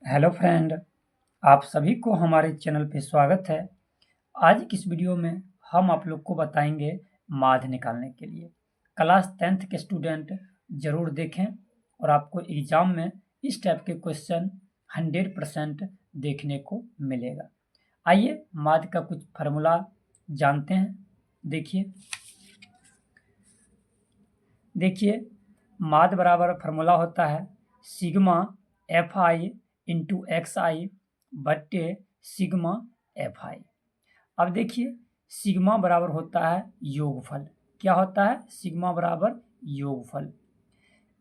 Hello friend, आप सभी को हमारे चैनल पे स्वागत है। आज की इस वीडियो में हम आप लोग को बताएंगे माध्य निकालने के लिए। क्लास 10th के स्टूडेंट ज़रूर देखें और आपको एग्ज़ाम में इस टाइप के क्वेश्चन 100% देखने को मिलेगा। आइए माध्य का कुछ फार्मूला जानते हैं। देखिए माध्य बराबर फार्मूला होता है sigma F I into X I बट्टे सिग्मा एफ आई। अब देखिए सिग्मा बराबर होता है योगफल। क्या होता है? सिग्मा बराबर योगफल।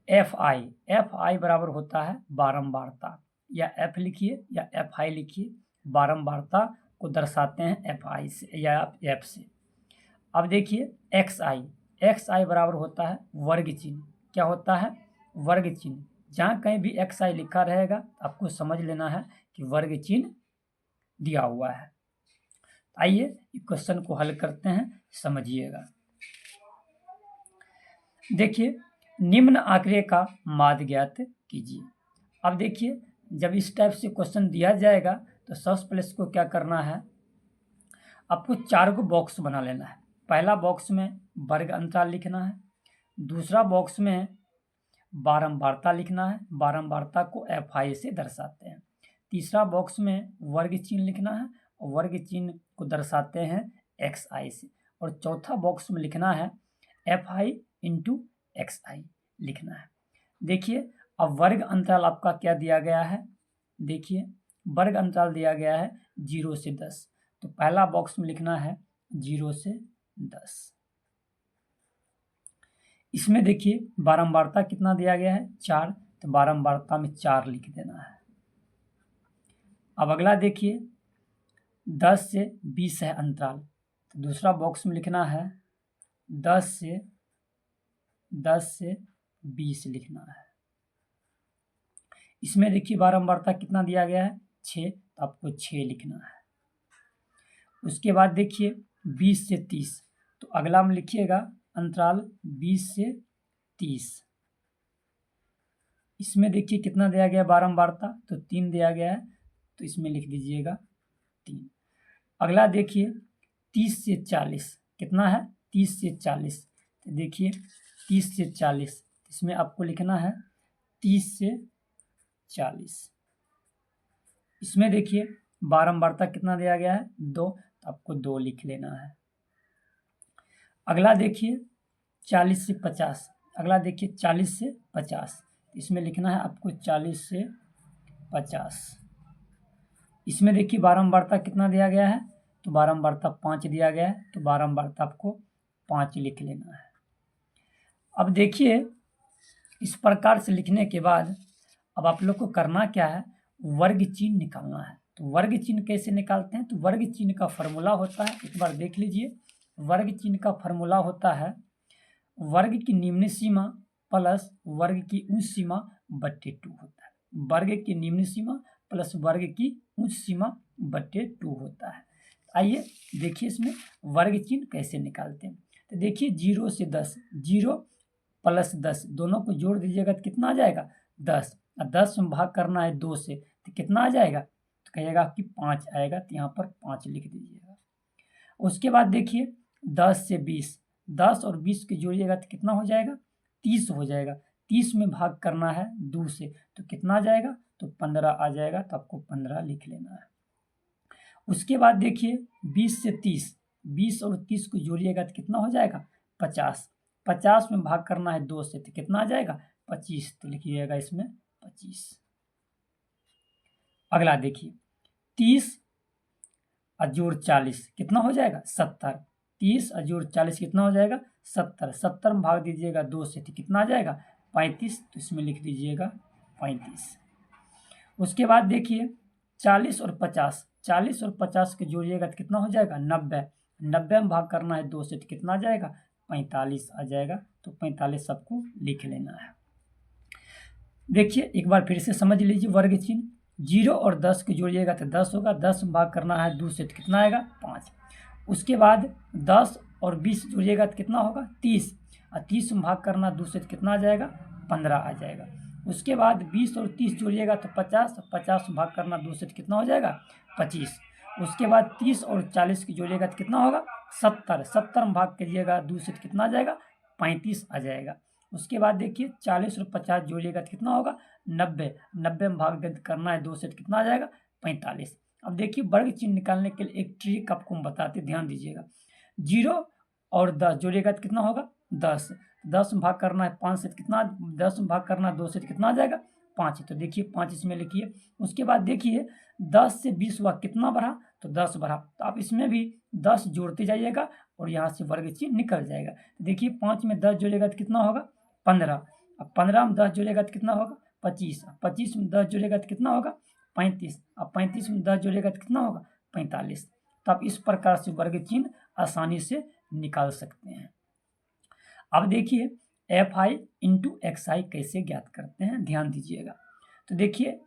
एफ आई बराबर होता है बारंबारता, या एफ लिखिए या एफ आई लिखिए। बारंबारता को दर्शाते हैं एफ आई से या एफ से। अब देखिए एक्स आई बराबर होता है वर्ग चिन्ह। क्या होता है? वर्ग चिन्ह। जहाँ कहीं भी एक्स आई लिखा रहेगा आपको समझ लेना है कि वर्ग चिन्ह दिया हुआ है। आइए क्वेश्चन को हल करते हैं, समझिएगा। देखिए निम्न आंकड़े का माध्य ज्ञात कीजिए। अब देखिए जब इस टाइप से क्वेश्चन दिया जाएगा तो सबसे पहले इसको क्या करना है, आपको 4 को बॉक्स बना लेना है। पहला बॉक्स में वर्ग अंतराल लिखना है, दूसरा बॉक्स में बारंबारता लिखना है, बारंबारता को एफ आई से दर्शाते हैं। तीसरा बॉक्स में वर्ग चिन्ह लिखना है और वर्ग चिन्ह को दर्शाते हैं एक्स आई से। और चौथा बॉक्स में लिखना है एफ आई इंटू एक्स आई लिखना है। देखिए अब वर्ग अंतराल आपका क्या दिया गया है, देखिए वर्ग अंतराल दिया गया है 0 से 10। तो पहला बॉक्स में लिखना है 0 से 10। इसमें देखिए बारंबारता कितना दिया गया है 4, तो बारंबारता में 4 लिख देना है। अब अगला देखिए 10 से 20 है अंतराल, तो दूसरा बॉक्स में लिखना है 10 से 20 लिखना है। इसमें देखिए बारंबारता कितना दिया गया है 6, तो आपको 6 लिखना है। उसके बाद देखिए 20 से 30, तो अगला में लिखिएगा अंतराल 20 से 30। इसमें देखिए कितना दिया गया बारंबारता, तो 3 दिया गया है, तो इसमें लिख दीजिएगा 3। अगला देखिए 30 से 40 कितना है, 30 से 40, तो देखिए 30 से 40, इसमें आपको लिखना है 30 से 40। इसमें देखिए बारंबारता कितना दिया गया है 2, तो आपको 2 लिख लेना है। अगला देखिए 40 से 50, अगला देखिए 40 से 50, इसमें लिखना है आपको 40 से 50। इसमें देखिए बारंबारता कितना दिया गया है, तो बारंबारता 5 दिया गया है, तो बारंबारता आपको 5 लिख लेना है। अब देखिए इस प्रकार से लिखने के बाद अब आप लोग को करना क्या है, वर्ग चिन्ह निकालना है। तो वर्ग चिन्ह कैसे निकालते हैं, तो वर्ग चिन्ह का फॉर्मूला होता है, एक बार देख लीजिए। वर्ग चिन्ह का फॉर्मूला होता है वर्ग की निम्न सीमा प्लस वर्ग की उच्च सीमा बट्टे 2 होता है। वर्ग की निम्न सीमा प्लस वर्ग की उच्च सीमा बट्टे 2 होता है। आइए देखिए इसमें वर्ग चिन्ह कैसे निकालते हैं। तो देखिए 0 से 10, 0 प्लस 10 दोनों को जोड़ दीजिएगा तो कितना आ जाएगा 10, और 10 में भाग करना है 2 से, तो कितना आ जाएगा, तो कहिएगा कि 5 आएगा, तो यहाँ पर 5 लिख दीजिएगा। उसके बाद देखिए 10 से 20, 10 और 20 के जोड़िएगा तो कितना हो जाएगा 30 हो जाएगा। 30 में भाग करना है 2 से, तो कितना आ जाएगा, तो 15 आ जाएगा, तो आपको 15 लिख लेना है। उसके बाद देखिए 20 से 30, 20 और 30 को जोड़िएगा तो कितना हो जाएगा 50, 50 में भाग करना है 2 से, तो कितना आ जाएगा 25, तो लिखिएगा इसमें 25। अगला देखिए 30 अजोड़ 40 कितना हो जाएगा 70, 30 अजोड़ 40 कितना हो जाएगा 70, 70 में भाग दीजिएगा 2 से, तो कितना आ जाएगा 35, तो इसमें लिख दीजिएगा 35। उसके बाद देखिए 40 और 50, 40 और 50 के जोड़िएगा तो कितना हो जाएगा 90, 90 में भाग करना है 2 से, तो कितना आ जाएगा 45 आ जाएगा, तो 45 सबको लिख लेना है। देखिए एक बार फिर से समझ लीजिए वर्ग चिन्ह, 0 और 10 को जोड़िएगा तो 10 होगा, 10 में भाग करना है 2 से, तो कितना आएगा 5। उसके बाद 10 और 20 जोड़िएगा तो कितना होगा 30, और 30 में भाग करना 2 से, तो कितना आ जाएगा 15 आ जाएगा। उसके बाद 20 और 30 जोड़िएगा तो 50, 50 में भाग करना 2 से कितना हो जाएगा 25। उसके बाद 30 और 40 की जोड़िएगा तो कितना होगा 70, 70 में भाग करिएगा 2 से कितना आ जाएगा 35 आ जाएगा। उसके बाद देखिए 40 और 50 जोड़िएगा तो कितना होगा 90, 90 में भाग करना है 2 से कितना आ जाएगा 45। अब देखिए वर्ग चिन्ह निकालने के लिए एक ट्रिक आपको हम बताते, ध्यान दीजिएगा। 0 और 10 जोड़िएगा तो कितना होगा 10, 10 में भाग करना है 5 से कितना, 10 में भाग करना है 2 से कितना आ जाएगा 5। तो देखिए 5 इसमें लिखिए। उसके बाद देखिए 10 से 20 हुआ कितना बढ़ा तो 10 बढ़ा, तो आप इसमें भी 10 जोड़ते जाइएगा और यहाँ से वर्ग चिन्ह निकल जाएगा। तो देखिए 5 में 10 जोड़ेगा तो कितना होगा 15, अब 15 में 10 जोड़ेगा तो कितना होगा 25, 25 में 10 जोड़ेगा तो कितना होगा 35, अब 35 में 10 जोड़ेगा तो कितना होगा 45। तो आप इस प्रकार से वर्ग चिन्ह आसानी से निकाल सकते हैं। अब देखिए fi इंटू xi कैसे ज्ञात करते हैं, ध्यान दीजिएगा। तो देखिए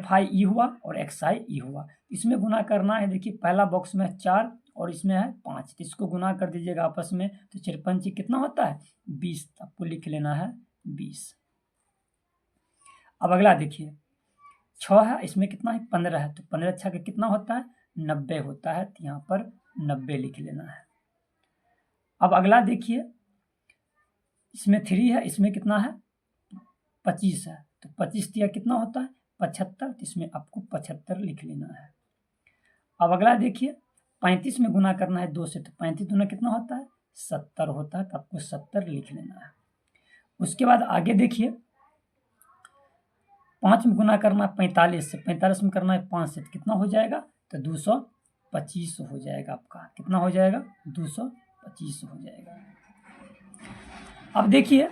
fi ई हुआ और xi ई हुआ, इसमें गुना करना है। देखिए पहला बॉक्स में 4 और इसमें है 5, तो इसको गुना कर दीजिएगा आपस में, तो 4 5 कितना होता है 20, आपको लिख लेना है 20। अब अगला देखिए 6 है, इसमें कितना है 15 है, तो 15 6 का कितना होता है 90 होता है, तो यहाँ पर 90 लिख लेना है। अब अगला देखिए इसमें 3 है, इसमें कितना है 25 है, तो 25 दिया कितना होता है 75, तो इसमें आपको 75 लिख लेना है। अब अगला देखिए 35 में गुना करना है 2 से, तो 35 दूना कितना होता है 70 होता है, तो आपको 70 लिख लेना है। उसके बाद आगे देखिए 5 में गुना करना है 45 से, 45 में करना है 5 से, तो कितना हो जाएगा तो 225 हो जाएगा आपका, कितना हो जाएगा 225 हो जाएगा। अब देखिए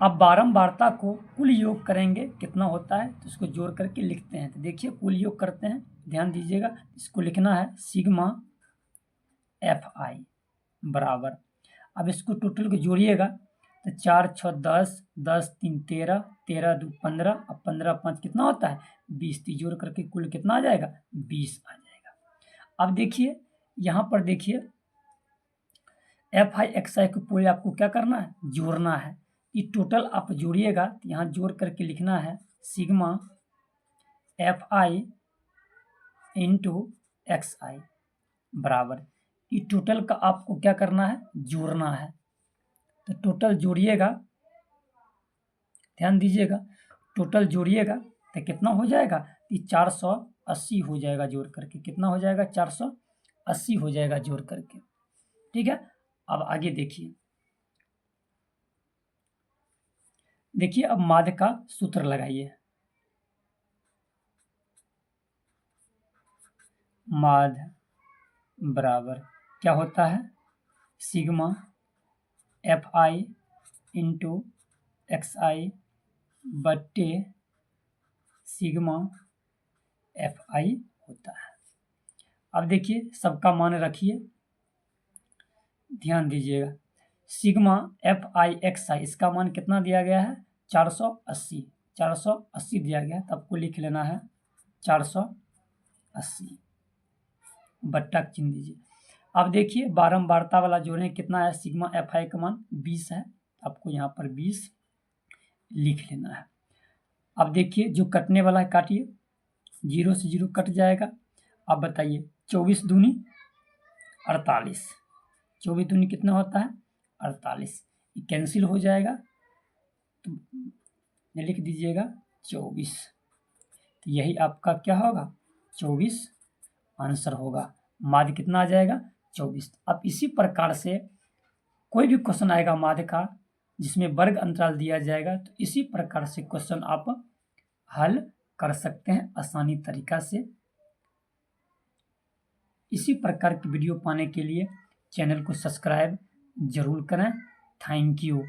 अब बारंबारता को कुल योग करेंगे कितना होता है, तो इसको जोड़ करके लिखते हैं। तो देखिए कुल योग करते हैं, ध्यान दीजिएगा। इसको लिखना है सिग्मा fi बराबर, अब इसको टोटल को जोड़िएगा तो 4 6 10, 10 3 13, 13 2 15, अब 15 5 कितना होता है 20, जोड़ करके कुल कितना आ जाएगा 20 आ जाएगा। अब देखिए यहाँ पर देखिए fi xi को पूरे आपको क्या करना है जोड़ना है। ये टोटल आप जोड़िएगा तो यहाँ जोड़ करके लिखना है सिग्मा fi इंटू xi बराबर, ये टोटल का आपको क्या करना है जोड़ना है। तो टोटल जोड़िएगा, ध्यान दीजिएगा, टोटल जोड़िएगा तो कितना हो जाएगा ये 480 हो जाएगा जोड़ करके, कितना हो जाएगा 480 हो जाएगा जोड़ करके, ठीक है। अब आगे देखिए, देखिए अब माध्य का सूत्र लगाइए। माध्य बराबर क्या होता है सिग्मा fi इंटू xi बट्टे सिग्मा fi होता है। अब देखिए सबका मान रखिए, ध्यान दीजिएगा। सिग्मा fi xi इसका मान कितना दिया गया है 480, 480 दिया गया है, तो आपको लिख लेना है 480 बट्टा चिन्ह दीजिए। अब देखिए बारंबारता वाला जोड़ें कितना है सिग्मा fi का मान 20 है, आपको यहाँ पर 20 लिख लेना है। अब देखिए जो कटने वाला है काटिए, 0 से 0 कट जाएगा। अब बताइए 24 दूनी 48, 24 दूनी कितना होता है 48, ये कैंसिल हो जाएगा, तो लिख दीजिएगा 24, तो यही आपका क्या होगा 24 आंसर होगा। माध्य कितना आ जाएगा 24। अब इसी प्रकार से कोई भी क्वेश्चन आएगा माध्य का जिसमें वर्ग अंतराल दिया जाएगा, तो इसी प्रकार से क्वेश्चन आप हल कर सकते हैं आसानी तरीका से। इसी प्रकार की वीडियो पाने के लिए चैनल को सब्सक्राइब जरूर करें। Thank you.